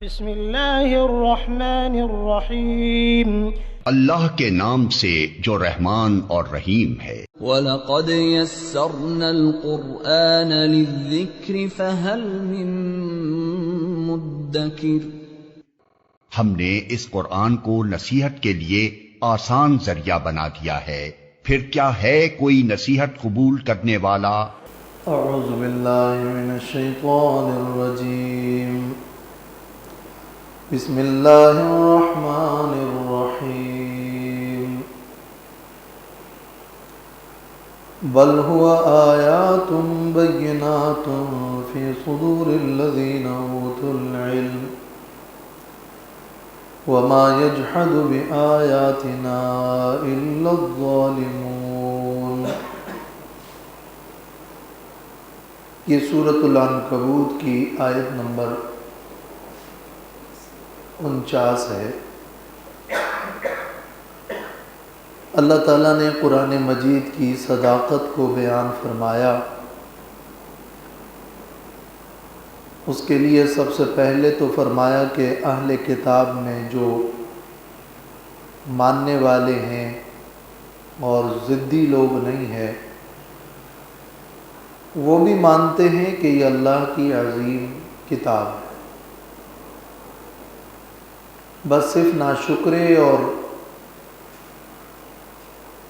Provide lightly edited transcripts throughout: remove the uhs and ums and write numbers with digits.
بسم اللہ الرحمن الرحیم، اللہ کے نام سے جو رحمان اور رحیم ہے۔ وَلَقَدْ يَسَّرْنَا الْقُرْآنَ لِلذِّكْرِ فَهَلْ مِن مُّدَّكِرٍ۔ ہم نے اس قرآن کو نصیحت کے لیے آسان ذریعہ بنا دیا ہے، پھر کیا ہے کوئی نصیحت قبول کرنے والا؟ اعوذ باللہ من الشیطان الرجیم، بسم اللہ الرحمن الرحیم، بل هو آیات بینات فی صدور الذین اوتوا العلم وما یجحد بآیاتنا الا الظالمون۔ یہ سورۃ العنکبوت کی آیت نمبر 49 ہے۔ اللہ تعالیٰ نے قرآن مجید کی صداقت کو بیان فرمایا۔ اس کے لیے سب سے پہلے تو فرمایا کہ اہل کتاب میں جو ماننے والے ہیں اور ضدی لوگ نہیں ہیں، وہ بھی مانتے ہیں کہ یہ اللہ کی عظیم کتاب ہے، بس صرف ناشکرے اور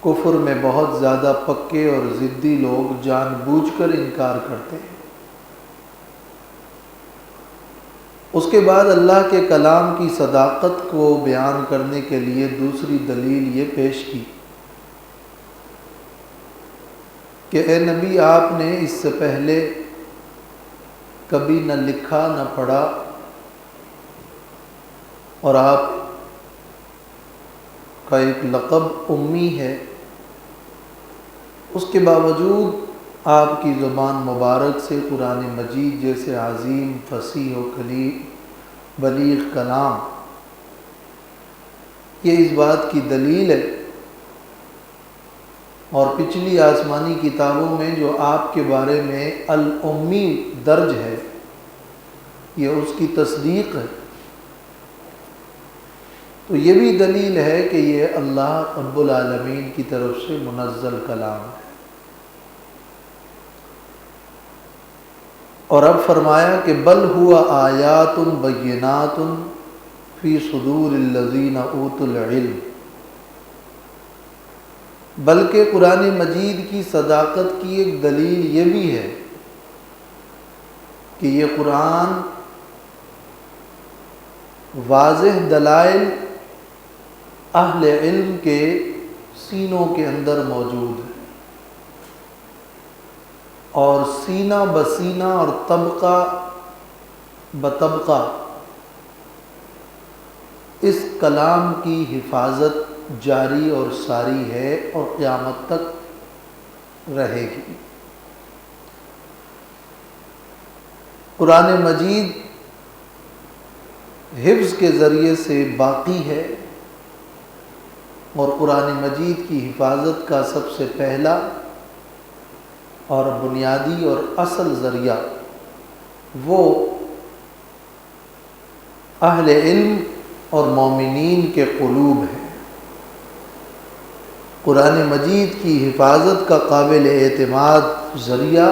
کفر میں بہت زیادہ پکے اور ضدی لوگ جان بوجھ کر انکار کرتے ہیں۔ اس کے بعد اللہ کے کلام کی صداقت کو بیان کرنے کے لیے دوسری دلیل یہ پیش کی کہ اے نبی، آپ نے اس سے پہلے کبھی نہ لکھا نہ پڑھا اور آپ کا ایک لقب امی ہے، اس کے باوجود آپ کی زبان مبارک سے قرآن مجید جیسے عظیم، فصیح و کلیم بلیغ کلام، یہ اس بات کی دلیل ہے۔ اور پچھلی آسمانی کتابوں میں جو آپ کے بارے میں الامی درج ہے، یہ اس کی تصدیق ہے۔ تو یہ بھی دلیل ہے کہ یہ اللہ رب العالمین کی طرف سے منزل کلام ہے۔ اور اب فرمایا کہ بل ہوا آیات بینات فی صدور الذین اوتوا العلم، بلکہ قرآن مجید کی صداقت کی ایک دلیل یہ بھی ہے کہ یہ قرآن واضح دلائل اہل علم کے سینوں کے اندر موجود ہے، اور سینہ بسینہ اور طبقہ بطبقہ اس کلام کی حفاظت جاری اور ساری ہے اور قیامت تک رہے گی۔ قرآن مجید حفظ کے ذریعے سے باقی ہے، اور قرآن مجید کی حفاظت کا سب سے پہلا اور بنیادی اور اصل ذریعہ وہ اہل علم اور مومنین کے قلوب ہے۔ قرآن مجید کی حفاظت کا قابل اعتماد ذریعہ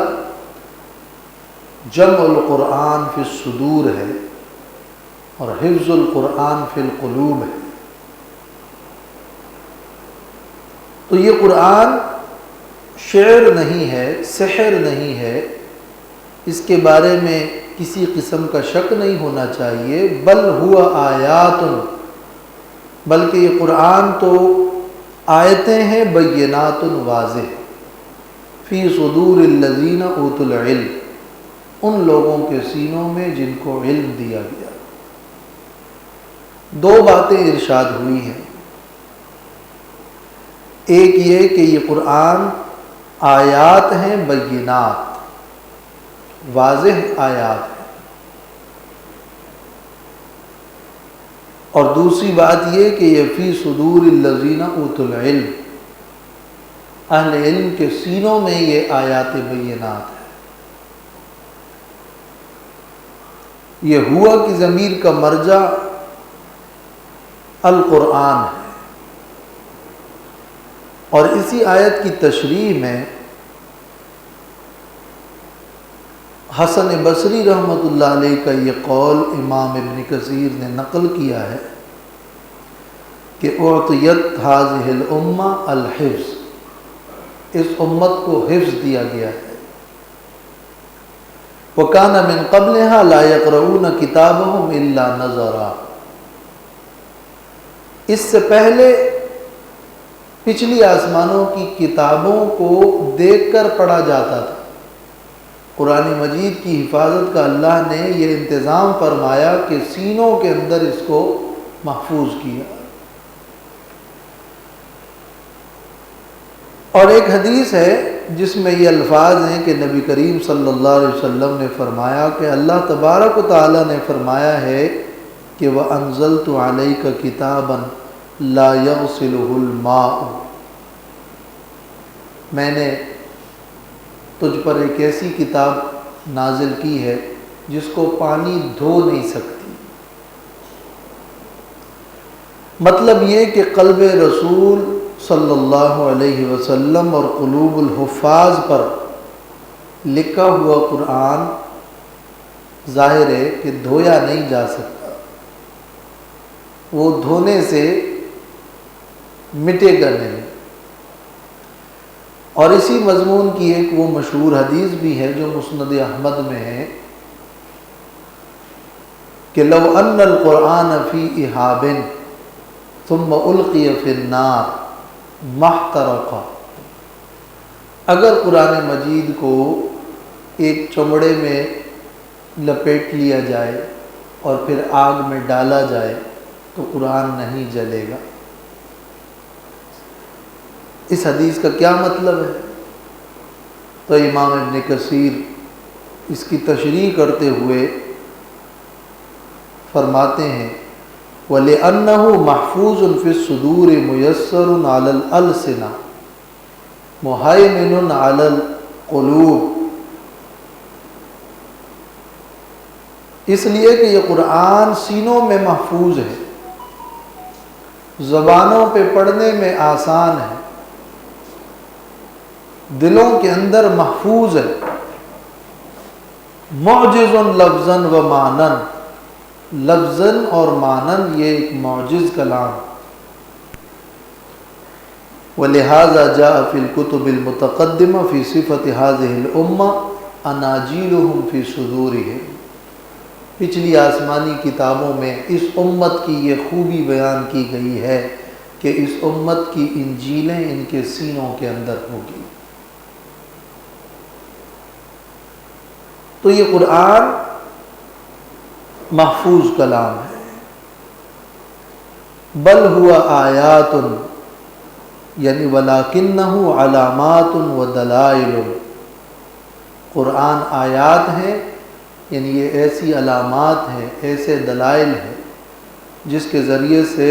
جمع القرآن فی الصدور ہے اور حفظ القرآن فی القلوب ہے۔ تو یہ قرآن شعر نہیں ہے، سحر نہیں ہے، اس کے بارے میں کسی قسم کا شک نہیں ہونا چاہیے۔ بل ہوا آیات، بلکہ یہ قرآن تو آیتیں ہیں بینات واضح فی صدور الذین اوتوا العلم، ان لوگوں کے سینوں میں جن کو علم دیا گیا۔ دو باتیں ارشاد ہوئی ہیں، ایک یہ کہ یہ قرآن آیات ہیں بینات، واضح آیات ہیں، اور دوسری بات یہ کہ یہ فی صدور الذین اوتوا العلم، اہل علم کے سینوں میں یہ آیات بینات ہیں۔ یہ ہوا کی ضمیر کا مرجع القرآن ہے، اور اسی آیت کی تشریح میں حسن بصری رحمۃ اللہ علیہ کا یہ قول امام ابن کثیر نے نقل کیا ہے کہ اعطیت هذه الامہ الحفظ، اس امت کو حفظ دیا گیا ہے، وکان من قبلها لا یقرؤون کتابهم الا نظرا، اس سے پہلے پچھلی آسمانوں کی کتابوں کو دیکھ کر پڑھا جاتا تھا۔ قرآن مجید کی حفاظت کا اللہ نے یہ انتظام فرمایا کہ سینوں کے اندر اس کو محفوظ کیا۔ اور ایک حدیث ہے جس میں یہ الفاظ ہیں کہ نبی کریم صلی اللہ علیہ وسلم نے فرمایا کہ اللہ تبارک و تعالی نے فرمایا ہے کہ وَأَنزَلْتُ عَلَيْكَ كِتَابًا لَا يَغْسِلُهُ الْمَاءُ، میں نے تجھ پر ایک ایسی کتاب نازل کی ہے جس کو پانی دھو نہیں سکتی۔ مطلب یہ کہ قلب رسول صلی اللہ علیہ وسلم اور قلوب الحفاظ پر لکھا ہوا قرآن ظاہر ہے کہ دھویا نہیں جا سکتا، وہ دھونے سے مٹے گا نہیں۔ اور اسی مضمون کی ایک وہ مشہور حدیث بھی ہے جو مسند احمد میں ہے کہ لو ان القرآن فی احاب ثم القی فی النار ما احترق، اگر قرآن مجید کو ایک چمڑے میں لپیٹ لیا جائے اور پھر آگ میں ڈالا جائے تو قرآن نہیں جلے گا۔ اس حدیث کا کیا مطلب ہے؟ تو امام ابن کثیر اس کی تشریح کرتے ہوئے فرماتے ہیں وَلِأَنَّهُ مَحْفُوظٌ فِي الصُّدُورِ مُيَسَّرٌ عَلَى الْأَلْسِنَةِ مُهَيْمِنٌ عَلَى الْقُلُوبِ، اس لیے کہ یہ قرآن سینوں میں محفوظ ہے، زبانوں پہ پڑھنے میں آسان ہے، دلوں کے اندر محفوظ ہے، معجز لفظاً و معناً، لفظاً اور معناً یہ ایک معجز کلام۔ وَلِهَذَا جَاءَ فِي الْكُتُبِ الْمُتَقَدِّمَةِ فِي صِفَةِ هَذِهِ الْأُمَّةِ أَنَاجِيلُهُمْ فِي صُدُورِهِمْ، پچھلی آسمانی کتابوں میں اس امت کی یہ خوبی بیان کی گئی ہے کہ اس امت کی انجیلیں ان کے سینوں کے اندر ہوگی۔ تو یہ قرآن محفوظ کلام ہے۔ بل ہوا آیات، یعنی وَلَكِنَّهُ عَلَامَاتٌ وَدَلَائِلٌ، قرآن آیات ہیں، یعنی یہ ایسی علامات ہیں، ایسے دلائل ہیں جس کے ذریعے سے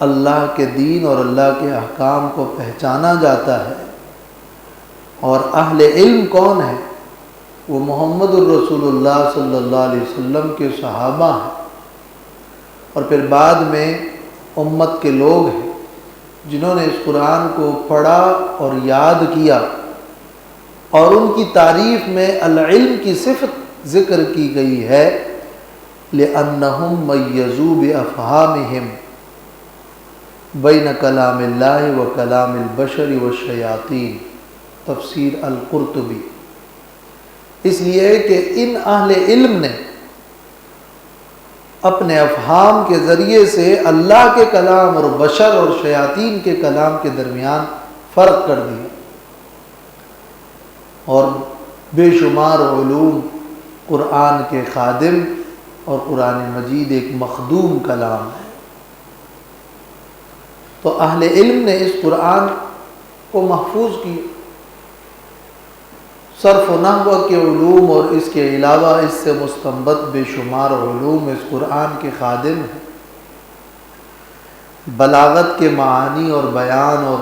اللہ کے دین اور اللہ کے احکام کو پہچانا جاتا ہے۔ اور اہل علم کون ہے؟ وہ محمد الرسول اللہ صلی اللہ علیہ وسلم کے صحابہ ہیں، اور پھر بعد میں امت کے لوگ ہیں جنہوں نے اس قرآن کو پڑھا اور یاد کیا، اور ان کی تعریف میں العلم کی صفت ذکر کی گئی ہے لِأَنَّهُمْ مَيَّزُوا بِأَفْهَامِهِمْ بَيْنَ كَلَامِ اللَّهِ وَكَلَامِ الْبَشَرِ وَالشَّيَاطِينِ، تفسیر القرطبی۔ اس لیے کہ ان اہل علم نے اپنے افہام کے ذریعے سے اللہ کے کلام اور بشر اور شیاطین کے کلام کے درمیان فرق کر دیا، اور بے شمار علوم قرآن کے خادم اور قرآن مجید ایک مخدوم کلام ہے۔ تو اہل علم نے اس قرآن کو محفوظ کیا۔ صرف و نحو کے علوم اور اس کے علاوہ اس سے مستنبط بے شمار علوم اس قرآن کے خادم ہیں۔ بلاغت کے معانی اور بیان اور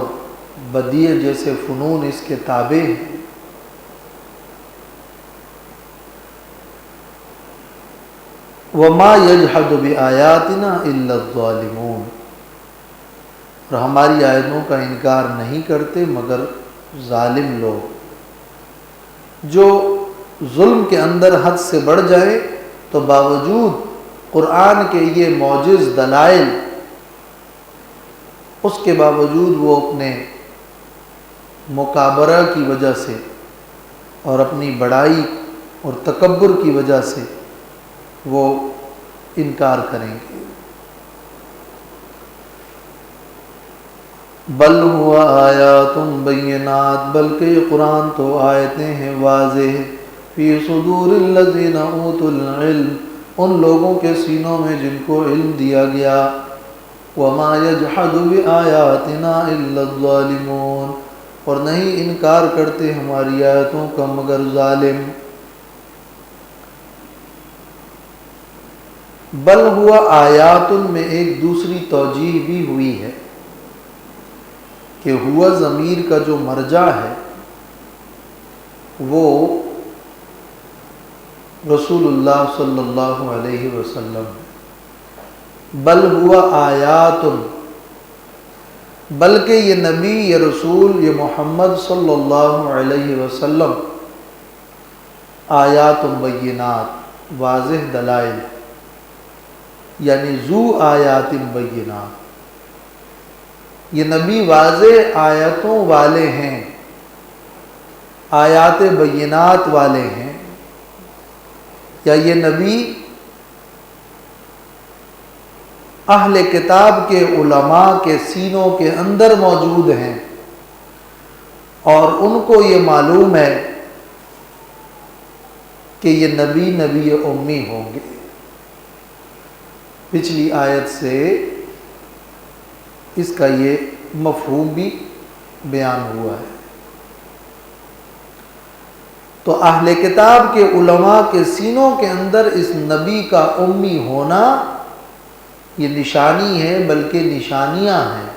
بدیع جیسے فنون اس کے تابع ہیں۔ وما یجحد بآیاتنا الا الظالمون، اور ہماری آیتوں کا انکار نہیں کرتے مگر ظالم لوگ، جو ظلم کے اندر حد سے بڑھ جائیں تو باوجود قرآن کے یہ معجز دلائل، اس کے باوجود وہ اپنے مکابرہ کی وجہ سے اور اپنی بڑائی اور تکبر کی وجہ سے وہ انکار کریں گے۔ بل ہوا آیات بینات، بلکہ یہ قرآن تو آیتیں ہیں واضح، فی صدور الذین اوتوا العلم، ان لوگوں کے سینوں میں جن کو علم دیا گیا، وما یجحد بآیاتنا الا الظالمون، اور نہیں انکار کرتے ہماری آیتوں کا مگر ظالم۔ بل ہوا آیات میں ایک دوسری توجیہ بھی ہوئی ہے کہ ہوا ضمیر کا جو مرجع ہے وہ رسول اللہ صلی اللہ علیہ وسلم، بل ہوا آیات، بلکہ یہ نبی، یہ رسول، یہ محمد صلی اللہ علیہ وسلم آیات بینات، واضح دلائل، یعنی ذو آیات بینات، یہ نبی واضح آیتوں والے ہیں، آیات بینات والے ہیں، یا یہ نبی اہل کتاب کے علماء کے سینوں کے اندر موجود ہیں اور ان کو یہ معلوم ہے کہ یہ نبی امی ہوں گے۔ پچھلی آیت سے اس کا یہ مفہوم بھی بیان ہوا ہے۔ تو اہل کتاب کے علماء کے سینوں کے اندر اس نبی کا امی ہونا یہ نشانی ہے، بلکہ نشانیاں ہیں،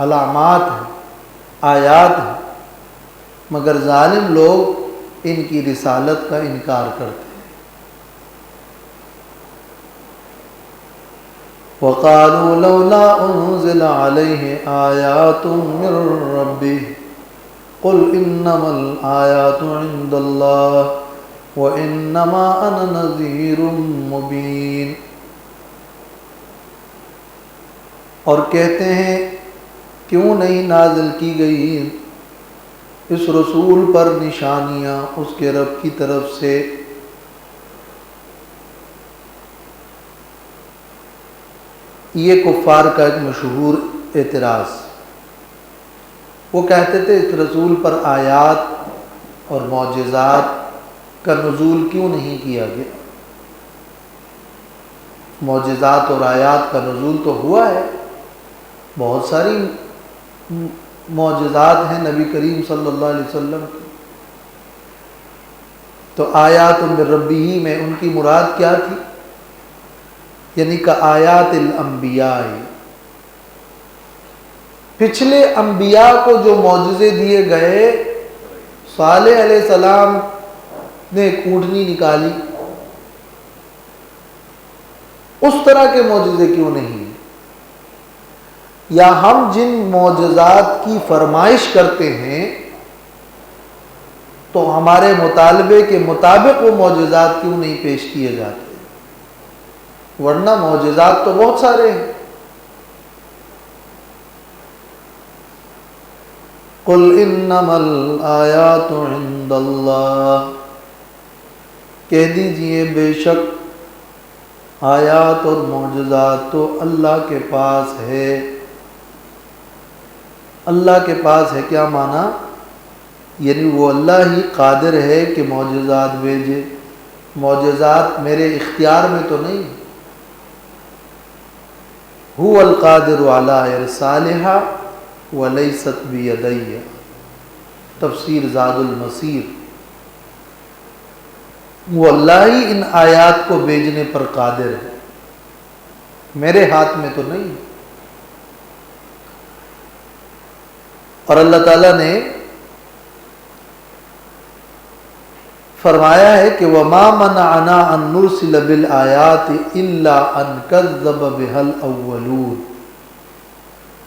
علامات ہیں، آیات ہیں، مگر ظالم لوگ ان کی رسالت کا انکار کرتے ہیں۔ وَقَالُوا لَوْلَا أُنزِلَ عَلَيْهِ آيَاتٌ مِّن رَّبِّهِ قُلْ إِنَّمَا الْآيَاتُ عِندَ اللَّهِ وَإِنَّمَا أَنَا نَذِيرٌ مُّبِينٌ، اور کہتے ہیں کیوں نہیں نازل کی گئی اس رسول پر نشانیاں اس کے رب کی طرف سے۔ یہ کفار کا ایک مشہور اعتراض، وہ کہتے تھے اس رسول پر آیات اور معجزات کا نزول کیوں نہیں کیا گیا؟ معجزات اور آیات کا نزول تو ہوا ہے، بہت ساری معجزات ہیں نبی کریم صلی اللہ علیہ وسلم کی۔ تو آیات من ربہ میں ان کی مراد کیا تھی؟ یعنی کہ آیات الانبیاء، پچھلے انبیاء کو جو معجزے دیے گئے، صالح علیہ السلام نے ایک اونٹنی نکالی، اس طرح کے معجزے کیوں نہیں؟ یا ہم جن معجزات کی فرمائش کرتے ہیں تو ہمارے مطالبے کے مطابق وہ معجزات کیوں نہیں پیش کیے جاتے؟ ورنہ معجزات تو بہت سارے ہیں۔ قُلْ إِنَّمَا الْآيَاتُ عِندَ اللَّهِ، کہہ دیجئے بے شک آیات اور معجزات تو اللہ کے پاس ہے۔ اللہ کے پاس ہے کیا معنی؟ یعنی وہ اللہ ہی قادر ہے کہ معجزات بھیجے، معجزات میرے اختیار میں تو نہیں۔ هو القادر علی ارسالها ولیست بیدی، تفسیر زاد المسیر۔ وہ اللہ ہی ان آیات کو بھیجنے پر قادر ہے، میرے ہاتھ میں تو نہیں۔ اور اللہ تعالیٰ نے فرمایا ہے کہ وَمَا مَنَعَنَا أَن نُرْسِلَ بِالْآيَاتِ إِلَّا أَن كَذَّبَ بِهَا الْأَوَّلُونَ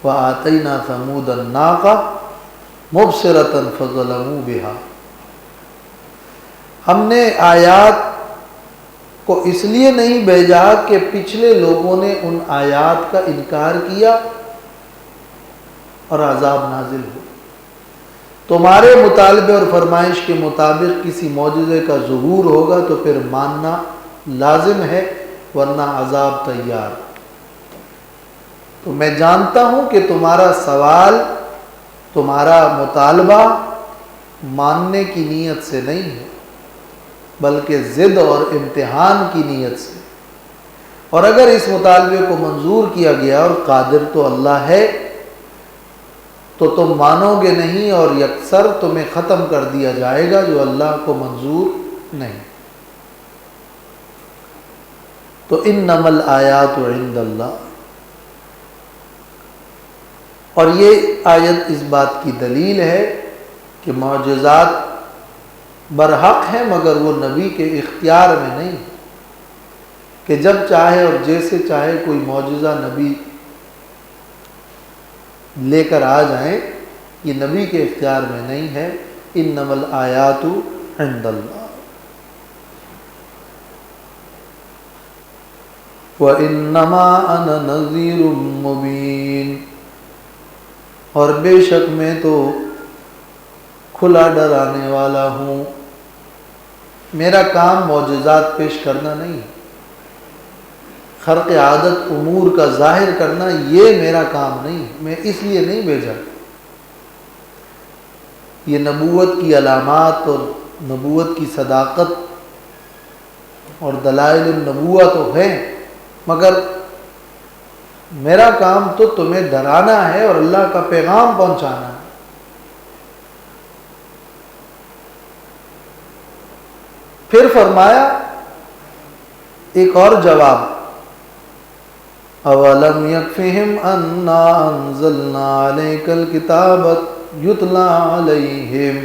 وَآتَيْنَا ثَمُودَ النَّاقَةَ مُبْصِرَةً فَظَلَمُوا بِهَا۔ ہم نے آیات کو اس لیے نہیں بھیجا کہ پچھلے لوگوں نے ان آیات کا انکار کیا اور عذاب نازل ہو۔ تمہارے مطالبے اور فرمائش کے مطابق کسی معجزے کا ظہور ہوگا تو پھر ماننا لازم ہے، ورنہ عذاب تیار۔ تو میں جانتا ہوں کہ تمہارا سوال، تمہارا مطالبہ ماننے کی نیت سے نہیں ہے، بلکہ ضد اور امتحان کی نیت سے۔ اور اگر اس مطالبے کو منظور کیا گیا، اور قادر تو اللہ ہے، تو تم مانو گے نہیں اور یکسر تمہیں ختم کر دیا جائے گا جو اللہ کو منظور نہیں۔ تو انما الآیات عند اللہ، اور یہ آیت اس بات کی دلیل ہے کہ معجزات برحق ہیں، مگر وہ نبی کے اختیار میں نہیں، کہ جب چاہے اور جیسے چاہے کوئی معجزہ نبی لے کر آ جائیں، یہ نبی کے اختیار میں نہیں ہے۔ انما الآیات عند اللہ وَإِنَّمَا أَنَا نَذِيرٌ مُبِينٌ، اور بے شک میں تو کھلا ڈرانے والا ہوں۔ میرا کام معجزات پیش کرنا نہیں، خرق عادت امور کا ظاہر کرنا یہ میرا کام نہیں، میں اس لیے نہیں بھیجا۔ یہ نبوت کی علامات اور نبوت کی صداقت اور دلائل النبوہ تو ہیں، مگر میرا کام تو تمہیں ڈرانا ہے اور اللہ کا پیغام پہنچانا ہے۔ پھر فرمایا ایک اور جواب، اولم یکفہم انا انزلنا علیک الکتاب یتلی علیہم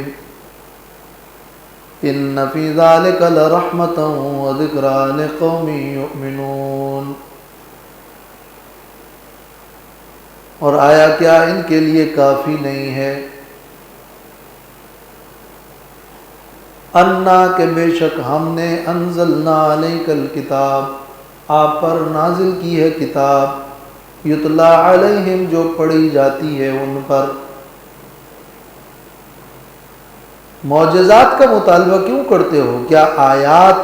ان فی ذلک لرحمۃ وذکری لقوم یؤمنون، اور آیا کیا ان کے لیے کافی نہیں ہے انا کہ بے شک ہم نے انزلنا علیک الکتاب آپ پر نازل کی ہے کتاب، یتلی علیہم جو پڑھی جاتی ہے ان پر۔ معجزات کا مطالبہ کیوں کرتے ہو؟ کیا آیات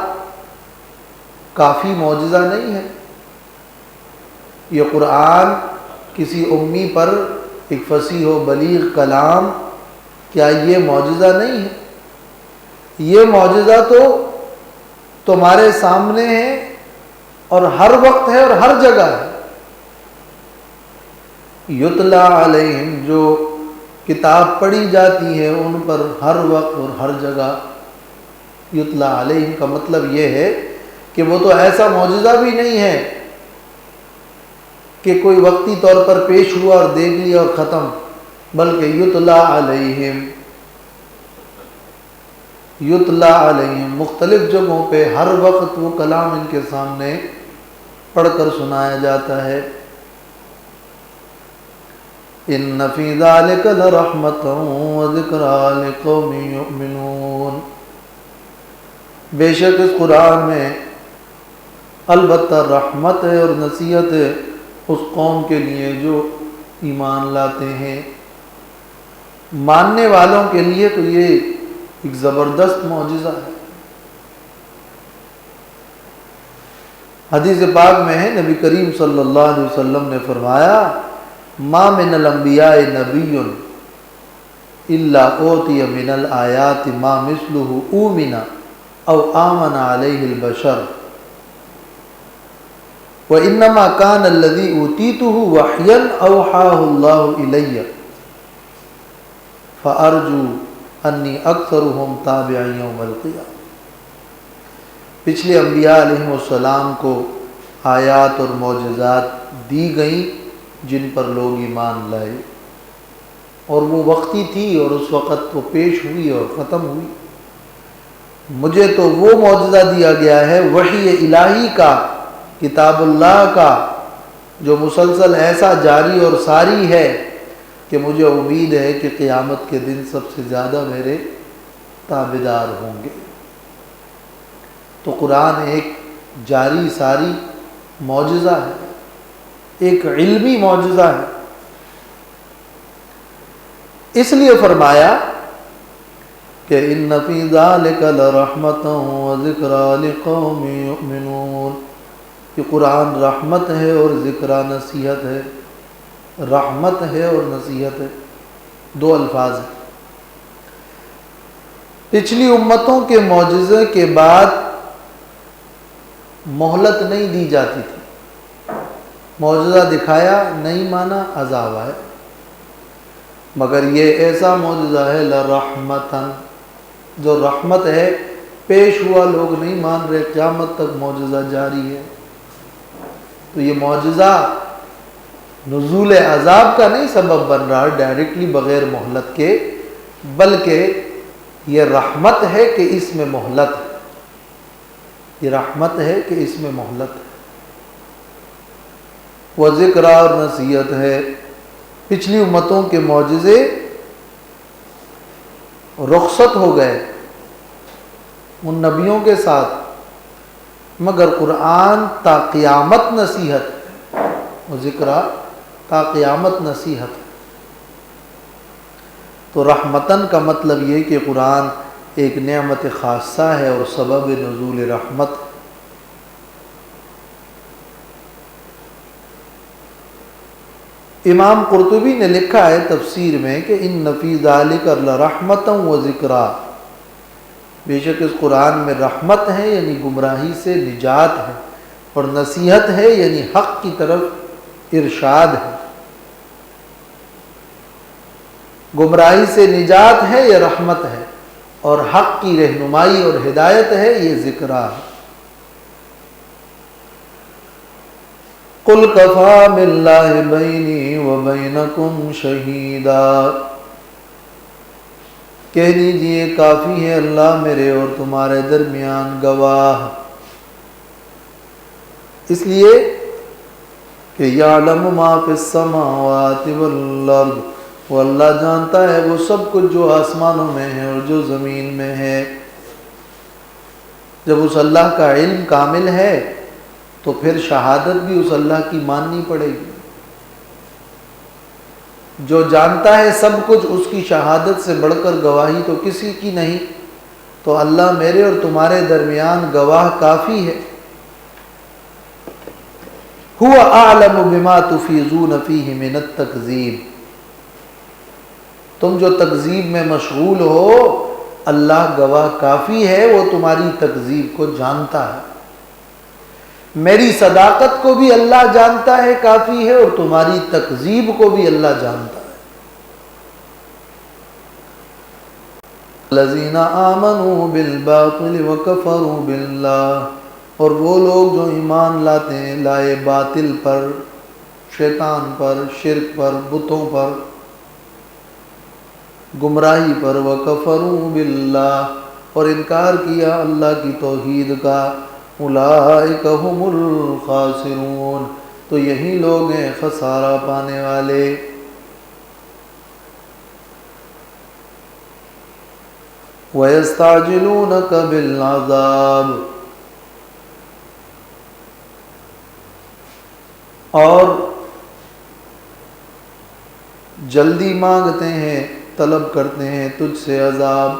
کافی معجزہ نہیں ہے؟ یہ قرآن کسی امی پر ایک فصیح و بلیغ کلام، کیا یہ معجزہ نہیں ہے؟ یہ معجزہ تو تمہارے سامنے ہے اور ہر وقت ہے اور ہر جگہ ہے۔ یتلی علیہم جو کتاب پڑھی جاتی ہے ان پر ہر وقت اور ہر جگہ۔ یتلی علیہم کا مطلب یہ ہے کہ وہ تو ایسا معجزہ بھی نہیں ہے کہ کوئی وقتی طور پر پیش ہوا اور دیکھ لیا اور ختم، بلکہ یتلی علیہم، یتلی علیہم مختلف جگہوں پہ ہر وقت وہ کلام ان کے سامنے پڑھ کر سنایا جاتا ہے۔ ان فی ذلک لرحمۃ وذکری لقوم یؤمنون، بے شک اس قرآن میں البتہ رحمت ہے اور نصیحت ہے اس قوم کے لیے جو ایمان لاتے ہیں۔ ماننے والوں کے لیے تو یہ ایک زبردست معجزہ ہے۔ حدیث پاک میں ہے، نبی کریم صلی اللہ علیہ وسلم نے فرمایا، ما من الانبیاء نبی الا اوتی من الآیات ما مثلہ اومن او آمن علیہ البشر وانما کان الذی اوتیتہ وحیا اوحاہ اللہ الی فارجو انی اکثرہم تابعی یوم القیامہ۔ پچھلے انبیاء علیہ السلام کو آیات اور معجزات دی گئیں جن پر لوگ ایمان لائے، اور وہ وقتی تھی اور اس وقت وہ پیش ہوئی اور ختم ہوئی۔ مجھے تو وہ معجزہ دیا گیا ہے وحی الہی کا، کتاب اللہ کا، جو مسلسل ایسا جاری اور ساری ہے کہ مجھے امید ہے کہ قیامت کے دن سب سے زیادہ میرے تابعدار ہوں گے۔ تو قرآن ایک جاری ساری معجزہ ہے، ایک علمی معجزہ ہے۔ اس لیے فرمایا کہ ان فی ذلک لرحمۃ وذکریٰ لقوم یؤمنون، کہ قرآن رحمت ہے اور ذکرہ نصیحت ہے، رحمت ہے اور نصیحت ہے، دو الفاظ ہیں۔ پچھلی امتوں کے معجزے کے بعد مہلت نہیں دی جاتی تھی، معجزہ دکھایا نہیں مانا عذاب آئے، مگر یہ ایسا معجزہ ہے لرحمتن، جو رحمت ہے، پیش ہوا لوگ نہیں مان رہے، قیامت تک معجزہ جاری ہے۔ تو یہ معجزہ نزول عذاب کا نہیں سبب بن رہا ڈائریکٹلی بغیر مہلت کے، بلکہ یہ رحمت ہے کہ اس میں مہلت ہے، یہ رحمت ہے کہ اس میں مہلت ہے، وہ ذکر اور نصیحت ہے۔ پچھلی امتوں کے معجزے رخصت ہو گئے ان نبیوں کے ساتھ، مگر قرآن تا قیامت نصیحت ہے، وہ ذکر تا قیامت نصیحت ہے۔ تو رحمتن کا مطلب یہ کہ قرآن ایک نعمت خاصہ ہے اور سبب نزول رحمت۔ امام قرطبی نے لکھا ہے تفسیر میں کہ ان فی ذلک لرحمۃ وذکریٰ، بے شک اس قرآن میں رحمت ہے یعنی گمراہی سے نجات ہے، اور نصیحت ہے یعنی حق کی طرف ارشاد ہے۔ گمراہی سے نجات ہے یہ رحمت ہے، اور حق کی رہنمائی اور ہدایت ہے یہ ذکرہ ہے۔ قُلْ كَفَىٰ بِاللَّهِ بَيْنِي وَبَيْنَكُمْ شَهِيدًا، کہہ دیجئے کافی ہے اللہ میرے اور تمہارے درمیان گواہ، اس لیے کہ یعلم ما فی السماوات والارض، وہ اللہ جانتا ہے وہ سب کچھ جو آسمانوں میں ہے اور جو زمین میں ہے۔ جب اس اللہ کا علم کامل ہے تو پھر شہادت بھی اس اللہ کی ماننی پڑے گی۔ جو جانتا ہے سب کچھ، اس کی شہادت سے بڑھ کر گواہی تو کسی کی نہیں، تو اللہ میرے اور تمہارے درمیان گواہ کافی ہے۔ هو اعلم بما تفیضون فیہ من التکذیب، تم جو تکذیب میں مشغول ہو، اللہ گواہ کافی ہے، وہ تمہاری تکذیب کو جانتا ہے۔ میری صداقت کو بھی اللہ جانتا ہے کافی ہے، اور تمہاری تکذیب کو بھی اللہ جانتا ہے۔ الذین آمنوا بالباطل وکفروا باللہ، اور وہ لوگ جو ایمان لاتے ہیں لائے باطل پر، شیطان پر، شرک پر، بتوں پر، گمراہی پر، وکفروا باللہ، اور انکار کیا اللہ کی توحید کا، اولئک هم الخاسرون، تو یہی لوگ ہیں خسارہ پانے والے۔ وَيَسْتَعْجِلُونَكَ بِالْعَذَابِ، اور جلدی مانگتے ہیں، طلب کرتے ہیں تجھ سے عذاب۔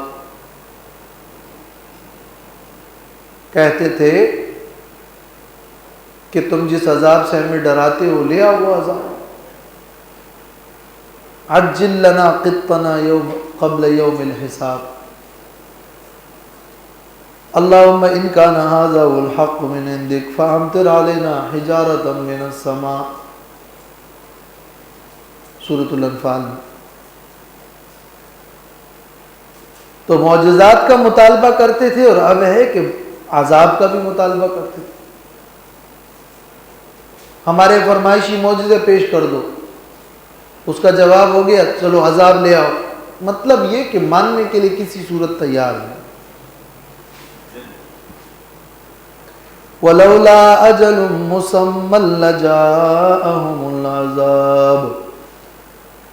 کہتے تھے کہ تم جس عذاب سے ہمیں ڈراتے ہو لے آؤ وہ عذاب، عجل لنا قطنا یوم قبل یوم الحساب، اللہم ان کان ھذا هو الحق من عندک فامطر علینا حجارۃ من السماء، سورۃ الانفال میں۔ تو معجزات کا مطالبہ کرتے تھے، اور اب ہے کہ عذاب کا بھی مطالبہ کرتے تھے۔ ہمارے فرمائشی معجزے پیش کر دو، اس کا جواب ہو گیا چلو عذاب لے آؤ، مطلب یہ کہ ماننے کے لیے کسی صورت تیار نہیں۔ وَلَوْلَا أَجَلٌ مُّسَمًّى لَّجَاءَهُمُ الْعَذَابُ،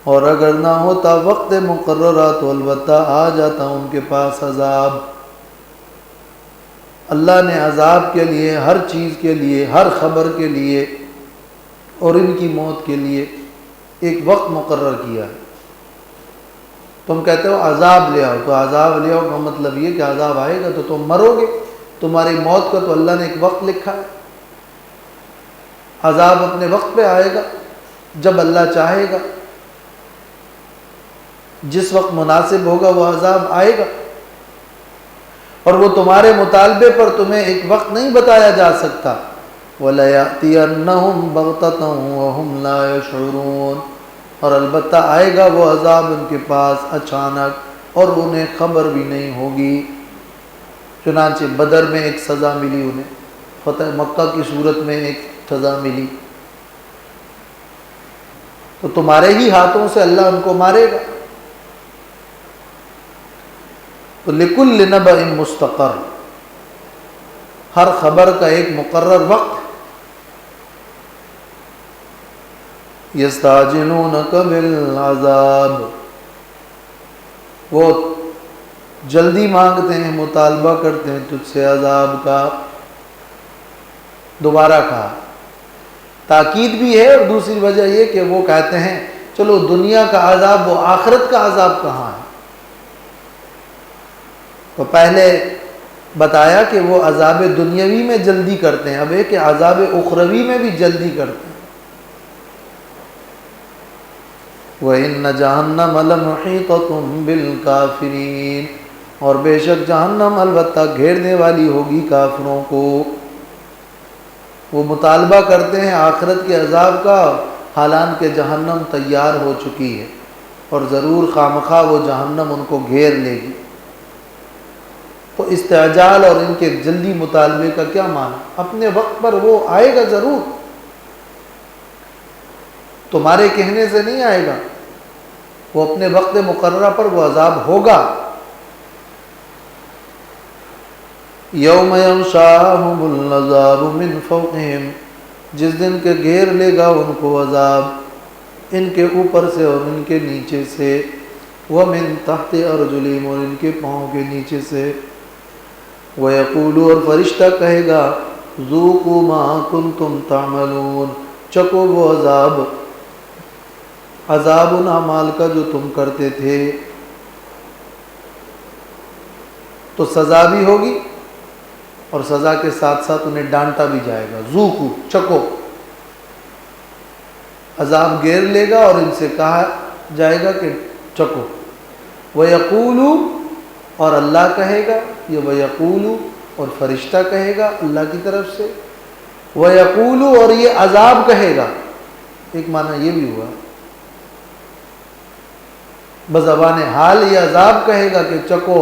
اور اگر نہ ہوتا وقت مقررہ تو البتہ آ جاتا ان کے پاس عذاب۔ اللہ نے عذاب کے لیے، ہر چیز کے لیے، ہر خبر کے لیے اور ان کی موت کے لیے ایک وقت مقرر کیا ہے۔ تم کہتے ہو عذاب لے آؤ، تو عذاب لے آؤ کا مطلب یہ کہ عذاب آئے گا تو تم مرو گے، تمہاری موت کا تو اللہ نے ایک وقت لکھا ہے۔ عذاب اپنے وقت پہ آئے گا جب اللہ چاہے گا، جس وقت مناسب ہوگا وہ عذاب آئے گا، اور وہ تمہارے مطالبے پر تمہیں ایک وقت نہیں بتایا جا سکتا۔ وَلَيَأْتِيَنَّهُمْ بَغْتَةً وَهُمْ لَا يَشْعُرُونَ، اور البتہ آئے گا وہ عذاب ان کے پاس اچانک اور انہیں خبر بھی نہیں ہوگی۔ چنانچہ بدر میں ایک سزا ملی انہیں، فتح مکہ کی صورت میں ایک سزا ملی، تو تمہارے ہی ہاتھوں سے اللہ ان کو مارے گا۔ تو لِكُلِّ نَبَإٍ مُسْتَقَرٌّ، ہر خبر کا ایک مقرر وقت۔ يَسْتَعْجِلُونَكَ بِالْعَذَابِ، وہ جلدی مانگتے ہیں، مطالبہ کرتے ہیں تجھ سے عذاب کا۔ دوبارہ کہا، تاکید بھی ہے، اور دوسری وجہ یہ کہ وہ کہتے ہیں چلو دنیا کا عذاب، وہ آخرت کا عذاب کہاں ہے؟ تو پہلے بتایا کہ وہ عذاب دنیاوی میں جلدی کرتے ہیں، اب ہے کہ عذاب اخروی میں بھی جلدی کرتے ہیں۔ وَإِنَّ جَهَنَّمَ لَمُحِيطَةٌ بِالْكَافِرِينَ، اور بے شک جہنم البتہ گھیرنے والی ہوگی کافروں کو۔ وہ مطالبہ کرتے ہیں آخرت کے عذاب کا، حالانکہ جہنم تیار ہو چکی ہے، اور ضرور خامخواہ وہ جہنم ان کو گھیر لے گی۔ تو استعجال اور ان کے جلدی مطالبے کا کیا معنی؟ اپنے وقت پر وہ آئے گا ضرور، تمہارے کہنے سے نہیں آئے گا، وہ اپنے وقت مقررہ پر وہ عذاب ہوگا۔ یوم یغشاہم العذاب من فوقہم، جس دن کے گھیر لے گا ان کو عذاب ان کے اوپر سے اور ان کے نیچے سے، ومن تحت ارجلہم، اور ان کے پاؤں کے نیچے سے، وَيَقُولُ، اور فرشتہ کہے گا ذُوقُوا مَا كُنْتُمْ تَعْمَلُونَ، چکو وہ عذاب ان اعمال کا جو تم کرتے تھے۔ تو سزا بھی ہوگی اور سزا کے ساتھ ساتھ انہیں ڈانٹا بھی جائے گا، ذوقوا، چکو، عذاب گھیر لے گا اور ان سے کہا جائے گا کہ چکو۔ وَيَقُولُ، اور اللہ کہے گا، یہ وَيَقُولُ اور فرشتہ کہے گا اللہ کی طرف سے، وَيَقُولُ اور یہ عذاب کہے گا، ایک معنی یہ بھی ہوا بزبان حال، یہ عذاب کہے گا کہ چکو۔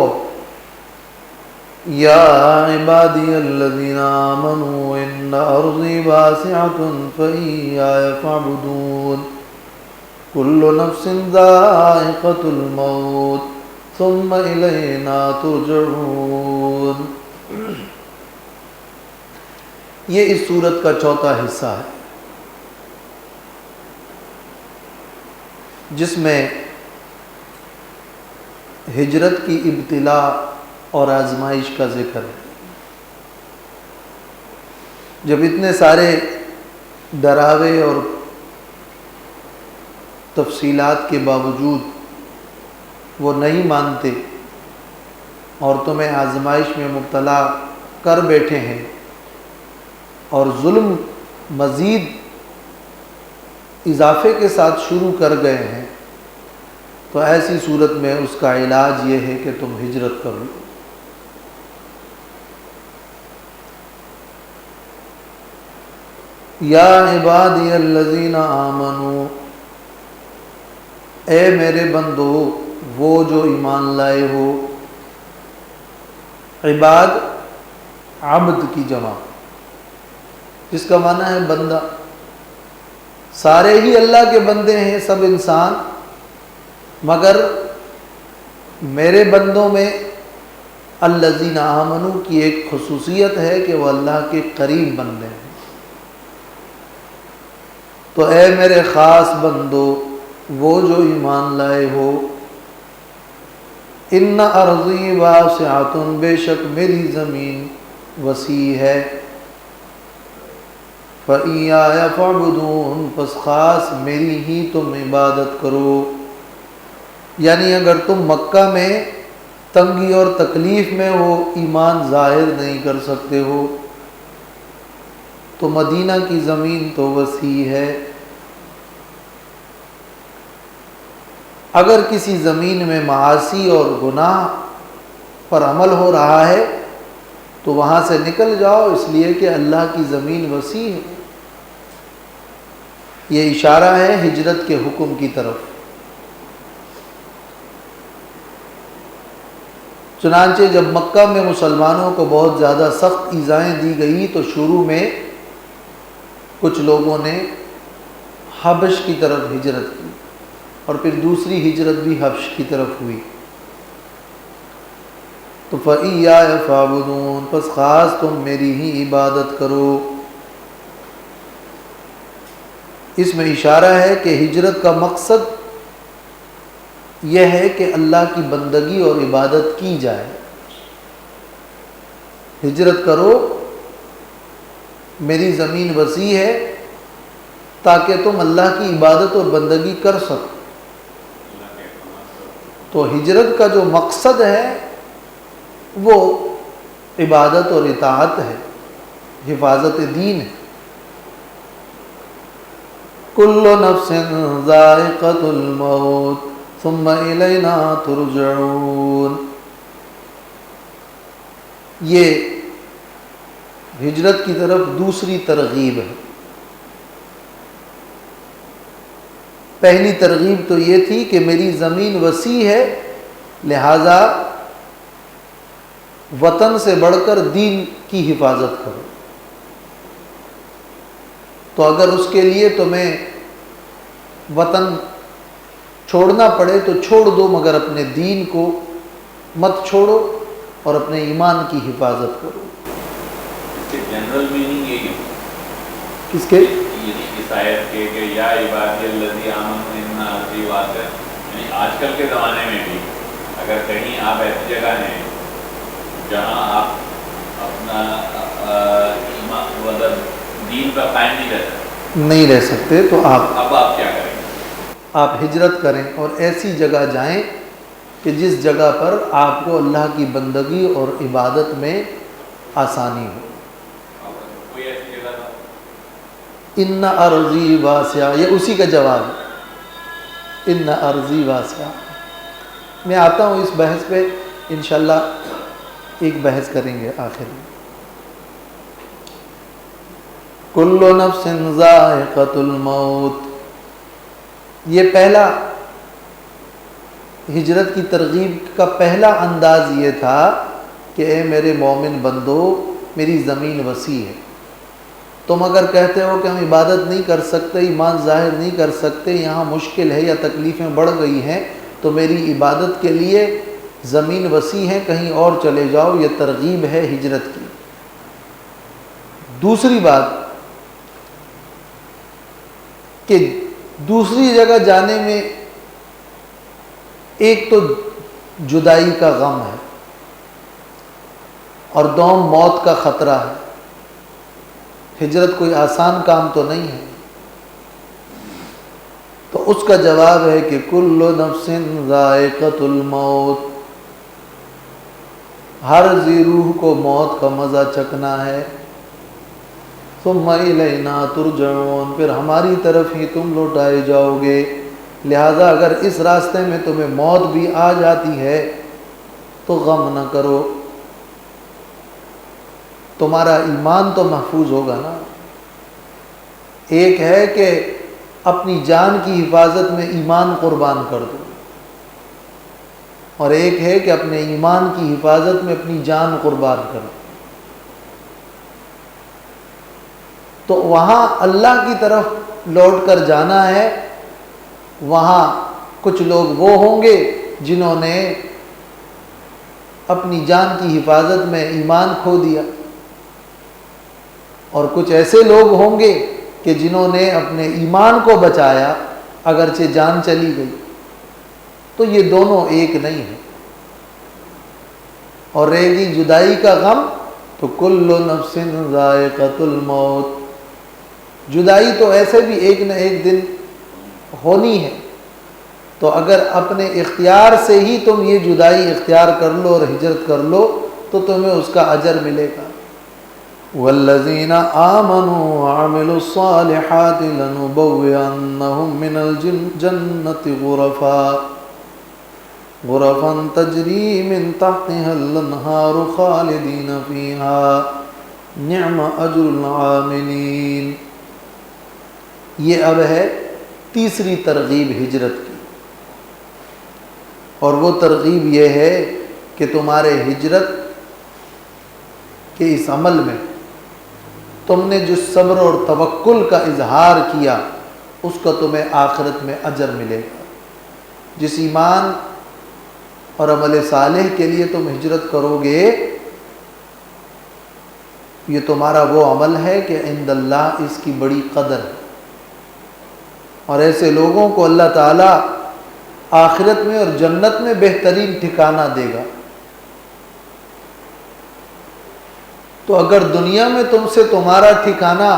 یا عبادی الذین آمنوا ان ارضی واسعۃ فإیایا فاعبدون، کل نفس ذائقۃ الموت ثم الینا ترجعون۔ یہ اس سورت کا چوتھا حصہ ہے، جس میں ہجرت کی ابتلا اور آزمائش کا ذکر ہے۔ جب اتنے سارے ڈراوے اور تفصیلات کے باوجود وہ نہیں مانتے اور تمہیں آزمائش میں مبتلا کر بیٹھے ہیں اور ظلم مزید اضافے کے ساتھ شروع کر گئے ہیں، تو ایسی صورت میں اس کا علاج یہ ہے کہ تم ہجرت کر لو۔ یا عبادی الذین آمنوا، اے میرے بندو وہ جو ایمان لائے ہو۔ عباد عبد کی جمع، جس کا معنی ہے بندہ، سارے ہی اللہ کے بندے ہیں، سب انسان، مگر میرے بندوں میں الذین آمنوا کی ایک خصوصیت ہے کہ وہ اللہ کے قریب بندے ہیں۔ تو اے میرے خاص بندو، وہ جو ایمان لائے ہو، ان ارضی واسعۃ، بے شک میری زمین وسیع ہے، فَإِيَّايَ فَاعْبُدُونِ، پس خاص میری ہی تم عبادت کرو۔ یعنی اگر تم مکہ میں تنگی اور تکلیف میں ہو، ایمان ظاہر نہیں کر سکتے ہو، تو مدینہ کی زمین تو وسیع ہے۔ اگر کسی زمین میں معاصی اور گناہ پر عمل ہو رہا ہے تو وہاں سے نکل جاؤ، اس لیے کہ اللہ کی زمین وسیع ہے۔ یہ اشارہ ہے ہجرت کے حکم کی طرف۔ چنانچہ جب مکہ میں مسلمانوں کو بہت زیادہ سخت ایذائیں دی گئی تو شروع میں کچھ لوگوں نے حبش کی طرف ہجرت کی، اور پھر دوسری ہجرت بھی حبش کی طرف ہوئی۔ تو فَإِيَّايَ فَاعْبُدُونِ، پس خاص تم میری ہی عبادت کرو۔ اس میں اشارہ ہے کہ ہجرت کا مقصد یہ ہے کہ اللہ کی بندگی اور عبادت کی جائے۔ ہجرت کرو، میری زمین وسیع ہے، تاکہ تم اللہ کی عبادت اور بندگی کر سکو۔ تو ہجرت کا جو مقصد ہے وہ عبادت اور اطاعت ہے، حفاظت دین ہے۔ کل نفس ذائقۃ الموت ثم الینا ترجعون، یہ ہجرت کی طرف دوسری ترغیب ہے۔ پہلی ترغیب تو یہ تھی کہ میری زمین وسیع ہے، لہذا وطن سے بڑھ کر دین کی حفاظت کرو۔ تو اگر اس کے لیے تمہیں وطن چھوڑنا پڑے تو چھوڑ دو، مگر اپنے دین کو مت چھوڑو اور اپنے ایمان کی حفاظت کرو۔ اس کے جنرل میننگ یہی ہے، کس کے؟ اس آیت کے کہ یا عبادی الذی آمنوا ان ارضی واسع، یعنی آج کل کے زمانے میں بھی اگر کہیں آپ ایسی جگہ ہیں جہاں آپ اپنا ایمان وطن دین پر قائم نہیں رہ سکتے تو اب آپ کیا کریں؟ آپ ہجرت کریں اور ایسی جگہ جائیں کہ جس جگہ پر آپ کو اللہ کی بندگی اور عبادت میں آسانی ہو۔ کوئی ایسی جگہ تھا؟ ان ارضی واسعہ، یہ اسی کا جواب ہے، ان ارضی واسعہ۔ میں آتا ہوں اس بحث پہ، انشاءاللہ ایک بحث کریں گے آخر میں۔ کل نفس ذائقۃ الموت، یہ پہلا ہجرت کی ترغیب کا پہلا انداز یہ تھا کہ اے میرے مومن بندو، میری زمین وسیع ہے، تم اگر کہتے ہو کہ ہم عبادت نہیں کر سکتے، ایمان ظاہر نہیں کر سکتے، یہاں مشکل ہے یا تکلیفیں بڑھ گئی ہیں، تو میری عبادت کے لیے زمین وسیع ہے، کہیں اور چلے جاؤ۔ یہ ترغیب ہے ہجرت کی۔ دوسری بات کہ دوسری جگہ جانے میں ایک تو جدائی کا غم ہے اور دوم موت کا خطرہ ہے۔ ہجرت کوئی آسان کام تو نہیں ہے، تو اس کا جواب ہے کہ کل نفس ذائقۃ الموت، ہر ذی روح کو موت کا مزہ چکھنا ہے۔ ثم الینا ترجعون، پھر ہماری طرف ہی تم لوٹائے جاؤ گے، لہذا اگر اس راستے میں تمہیں موت بھی آ جاتی ہے تو غم نہ کرو، تمہارا ایمان تو محفوظ ہوگا نا۔ ایک ہے کہ اپنی جان کی حفاظت میں ایمان قربان کر دو، اور ایک ہے کہ اپنے ایمان کی حفاظت میں اپنی جان قربان کر دو۔ تو وہاں اللہ کی طرف لوٹ کر جانا ہے۔ وہاں کچھ لوگ وہ ہوں گے جنہوں نے اپنی جان کی حفاظت میں ایمان کھو دیا، اور کچھ ایسے لوگ ہوں گے کہ جنہوں نے اپنے ایمان کو بچایا اگرچہ جان چلی گئی۔ تو یہ دونوں ایک نہیں ہیں۔ اور رہے گی جدائی کا غم تو کل نفس ذائقۃ الموت، جدائی تو ایسے بھی ایک نہ ایک دن ہونی ہے، تو اگر اپنے اختیار سے ہی تم یہ جدائی اختیار کر لو اور ہجرت کر لو تو تمہیں اس کا اجر ملے گا۔ والذین آمنوا وعملوا الصالحات لنبوئنہم من الجنة غرفا تجری من تحتها الانہار خالدین فیہا نعم اجر العاملین۔ یہ اب ہے تیسری ترغیب ہجرت کی، اور وہ ترغیب یہ ہے کہ تمہارے ہجرت کے اس عمل میں تم نے جس صبر اور توکل کا اظہار کیا اس کا تمہیں آخرت میں اجر ملے گا۔ جس ایمان اور عمل صالح کے لیے تم ہجرت کرو گے، یہ تمہارا وہ عمل ہے کہ عند اللہ اس کی بڑی قدر ہے، اور ایسے لوگوں کو اللہ تعالیٰ آخرت میں اور جنت میں بہترین ٹھکانہ دے گا۔ تو اگر دنیا میں تم سے تمہارا ٹھکانہ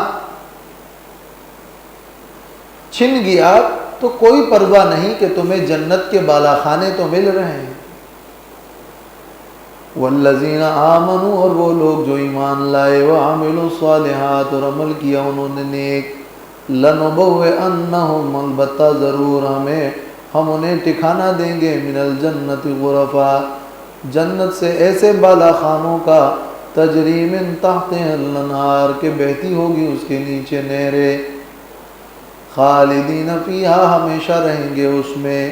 چھن گیا تو کوئی پرواہ نہیں کہ تمہیں جنت کے بالا خانے تو مل رہے ہیں۔ والذین آمنوا، اور وہ لوگ جو ایمان لائے، وعملوا الصالحات، اور عمل کیا انہوں نے نیک، لنبوئنہم، البتہ ضرور ہم انہیں ٹھکانہ دیں گے، من الجنت غرفا، جنت سے ایسے بالا خانوں کا، تجری من تحتها الانہار، کہ بہتی ہوگی اس کے نیچے نہریں، خالدین فیہا، ہمیشہ رہیں گے اس میں،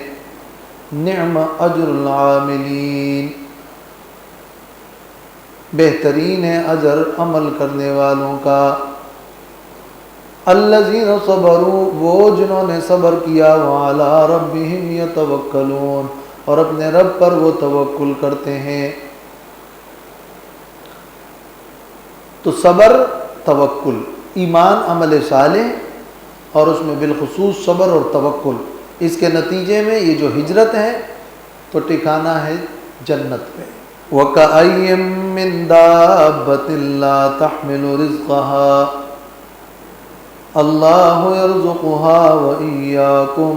نعم اجر العاملین، بہترین ہے اجر عمل کرنے والوں کا۔ الذین صبروا، وہ جنہوں نے صبر کیا، وعلی ربہم یتوکلون، اور اپنے رب پر وہ توکل کرتے ہیں۔ تو صبر، توکل، ایمان، عمل صالح، اور اس میں بالخصوص صبر اور توکل، اس کے نتیجے میں یہ جو ہجرت ہے تو ٹھکانہ ہے جنت پہ۔ وَكَأَيٍّ مِّن دَابَّةٍ لَّا تَحْمِلُ رِزْقَهَا اللَّهُ يَرْزُقُهَا وَإِيَّاكُمْ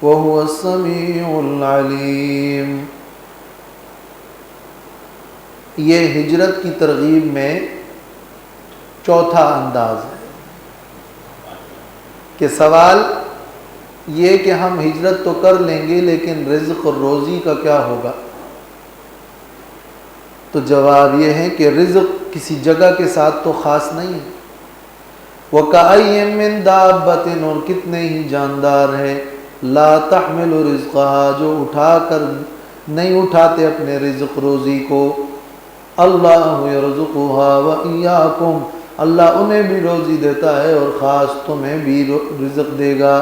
وَهُوَ السَّمِيعُ الْعَلِيمُ۔ یہ ہجرت کی ترغیب میں چوتھا انداز ہے کہ سوال یہ کہ ہم ہجرت تو کر لیں گے لیکن رزق اور روزی کا کیا ہوگا؟ تو جواب یہ ہے کہ رزق کسی جگہ کے ساتھ تو خاص نہیں ہے۔ وَكَأَيٍّ مِّن دَابَّةٍ، اور کتنے ہی جاندار ہیں، لا تحمل رزقها، جو اٹھا کر نہیں اٹھاتے اپنے رزق روزی کو، اللہ یرزقها وإیاکم، اللہ انہیں بھی روزی دیتا ہے اور خاص تمہیں بھی رزق دے گا۔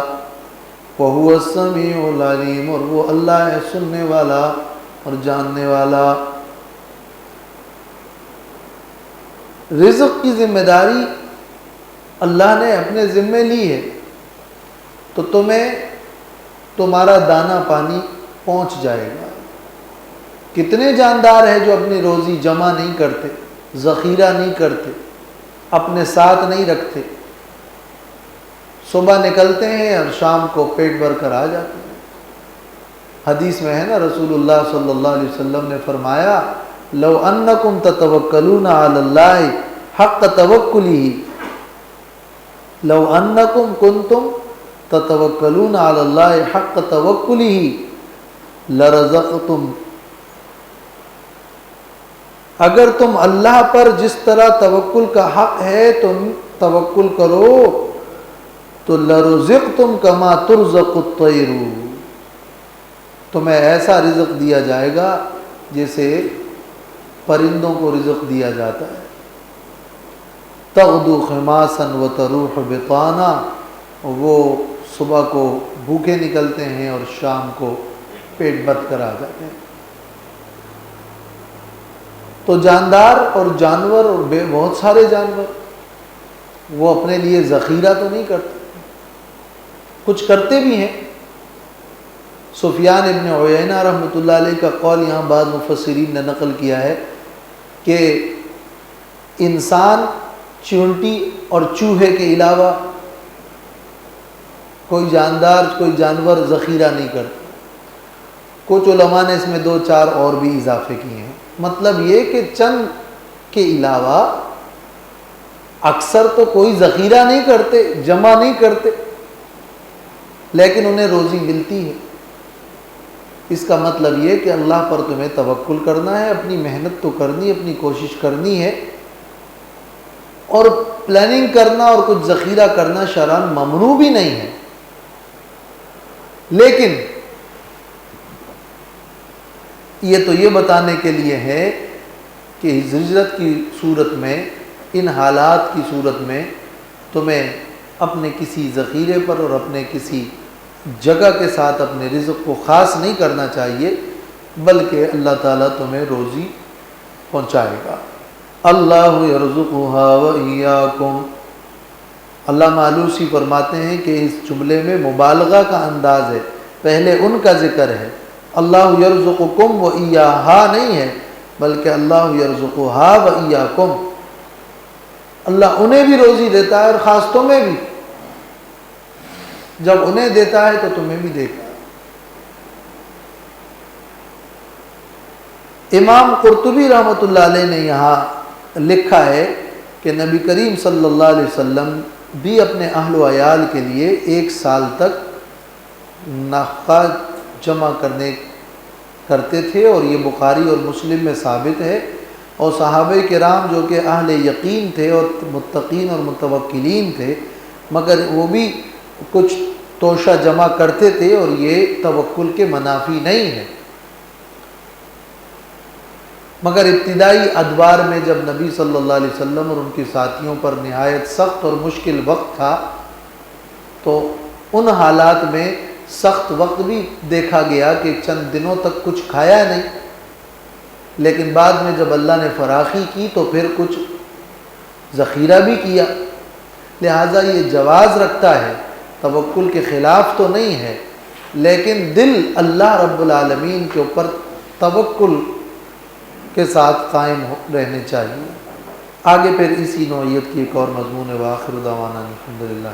وَهُوَ السَّمِيعُ الْعَلِيمُ، اور وہ اللہ ہے سننے والا اور جاننے والا۔ رزق کی ذمہ داری اللہ نے اپنے ذمے لی ہے، تو تمہیں تمہارا دانہ پانی پہنچ جائے گا۔ کتنے جاندار ہیں جو اپنی روزی جمع نہیں کرتے، ذخیرہ نہیں کرتے، اپنے ساتھ نہیں رکھتے، صبح نکلتے ہیں اور شام کو پیٹ بھر کر آ جاتے ہیں۔ حدیث میں ہے نا، رسول اللہ صلی اللہ علیہ وسلم نے فرمایا، لو انکم تتوکلون علی اللہ حق توکلہ، لو انکم کنتم تتوکلون علی اللہ حق توکلہ لرزقتم، اگر تم اللہ پر جس طرح توکل کا حق ہے تم توکل کرو تو لرزقتم کما ترزق الطیر، تمہیں ایسا رزق دیا جائے گا جیسے پرندوں کو رزق دیا جاتا ہے۔ تغدو خماسا وتروح بطانا، وہ صبح کو بھوکے نکلتے ہیں اور شام کو پیٹ بھر کر آ جاتے ہیں۔ تو جاندار اور جانور اور بہت سارے جانور وہ اپنے لیے ذخیرہ تو نہیں کرتے، کچھ کرتے بھی ہیں۔ سفیان ابن عیینہ رحمۃ اللہ علیہ کا قول یہاں بعض مفسرین نے نقل کیا ہے کہ انسان چیونٹی اور چوہے کے علاوہ کوئی جاندار کوئی جانور ذخیرہ نہیں کرتا۔ کچھ علماء نے اس میں 2-4 اور بھی اضافے کیے ہیں۔ مطلب یہ کہ چند کے علاوہ اکثر تو کوئی ذخیرہ نہیں کرتے، جمع نہیں کرتے، لیکن انہیں روزی ملتی ہے۔ اس کا مطلب یہ کہ اللہ پر تمہیں توکل کرنا ہے، اپنی محنت تو کرنی، اپنی کوشش کرنی ہے، اور پلاننگ کرنا اور کچھ ذخیرہ کرنا شرعاً ممنوع بھی نہیں ہے۔ لیکن یہ تو یہ بتانے کے لیے ہے کہ ہجرت کی صورت میں، ان حالات کی صورت میں تمہیں اپنے کسی ذخیرے پر اور اپنے کسی جگہ کے ساتھ اپنے رزق کو خاص نہیں کرنا چاہیے، بلکہ اللہ تعالیٰ تمہیں روزی پہنچائے گا۔ اللہ یرزقھا وإیاکم۔ علامہ آلوسی فرماتے ہیں کہ اس جملے میں مبالغہ کا انداز ہے، پہلے ان کا ذکر ہے، اللہ یرزقکم وإیاہا نہیں ہے، بلکہ اللہ یرزقھا وإیاکم، اللہ انہیں بھی روزی دیتا ہے اور خاص تمہیں بھی، جب انہیں دیتا ہے تو تمہیں بھی دیتا ہے۔ امام قرطبی رحمۃ اللہ علیہ نے یہاں لکھا ہے کہ نبی کریم صلی اللہ علیہ وسلم بھی اپنے اہل و عیال کے لیے 1 سال تک نفقہ جمع کرتے تھے، اور یہ بخاری اور مسلم میں ثابت ہے۔ اور صحابہ کرام جو کہ اہل یقین تھے اور متقین اور متوکلین تھے، مگر وہ بھی کچھ توشہ جمع کرتے تھے، اور یہ توکل کے منافی نہیں ہے۔ مگر ابتدائی ادوار میں جب نبی صلی اللہ علیہ وسلم اور ان کے ساتھیوں پر نہایت سخت اور مشکل وقت تھا، تو ان حالات میں سخت وقت بھی دیکھا گیا کہ چند دنوں تک کچھ کھایا نہیں، لیکن بعد میں جب اللہ نے فراخی کی تو پھر کچھ ذخیرہ بھی کیا۔ لہٰذا یہ جواز رکھتا ہے، توکل کے خلاف تو نہیں ہے، لیکن دل اللہ رب العالمین کے اوپر توکل کے ساتھ قائم رہنے چاہیے۔ آگے پھر اسی نوعیت کی ایک اور مضمون ہے، وآخر دعوانا الحمدللہ۔